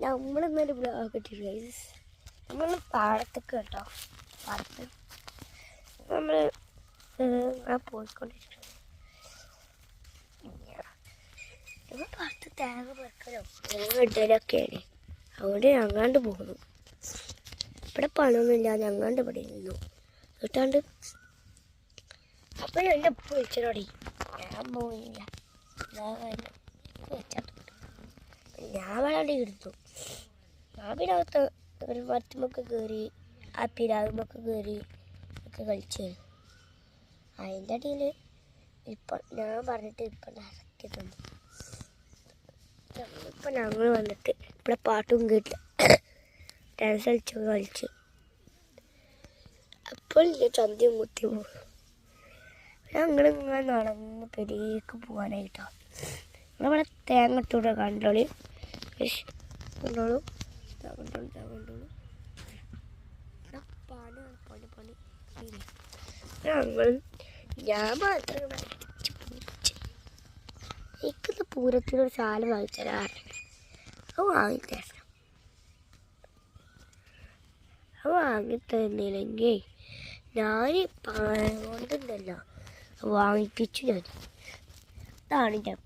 നമ്മളിന്നൊരു blog ഇട്ടിട്ട് guys. നമ്മൾ പാടത്തൊക്കെ കേട്ടോ, പാടത്ത് നമ്മൾ പോയിക്കൊണ്ടിരിക്കുന്നത്. നമ്മൾ പാടത്ത് തേങ്ങ പെറുക്കലോ തേങ്ങ ഇടലൊക്കെയാണ്. അതുകൊണ്ട് ഞങ്ങാണ്ട് പോകുന്നു. ഇവിടെ പണമൊന്നുമില്ല, ഞങ്ങാണ്ട് ഇവിടെ നിന്നു കിട്ടാണ്ട്. അപ്പം എൻ്റെ ഉപ്പ് വിളിച്ചോടി, ഞാൻ പോയില്ല. ഞാൻ വേണ്ടി എടുത്തു. ഞാൻ പിന്നകത്ത് ഒരു മരത്തുമൊക്കെ കയറി, ആ പിരാകുമൊക്കെ കയറി ഒക്കെ കളിച്ചു. അതിൻ്റെ അടിയിൽ ഇപ്പം ഞാൻ പറഞ്ഞിട്ട് ഇപ്പം ഇറക്കി തന്നു. ഇപ്പം ഞങ്ങൾ വന്നിട്ട് ഇവിടെ പാട്ടും കേട്ടില്ല, ഡാൻസ് കളിച്ചു. അപ്പോൾ ഞാൻ ചന്തയും കുത്തി പോകും. ഞങ്ങളിങ്ങനെ നടന്ന് പെരേക്ക് പോകാനായിട്ടോ. നമ്മളിവിടെ തേങ്ങ ഇട്ടൂടെ കണ്ടോളി, കണ്ടോളൂ. ഞാൻ മാത്രം എനിക്കിന്ന് പൂരത്തിനൊരു സാല വാങ്ങിച്ചാൽ അത് വാങ്ങിത്തരണം. അത് വാങ്ങിത്തന്നില്ലെങ്കിൽ ഞാൻ കൊണ്ടുണ്ടല്ലോ വാങ്ങിപ്പിച്ചു. ഞാൻ അതാണ് ഞാൻ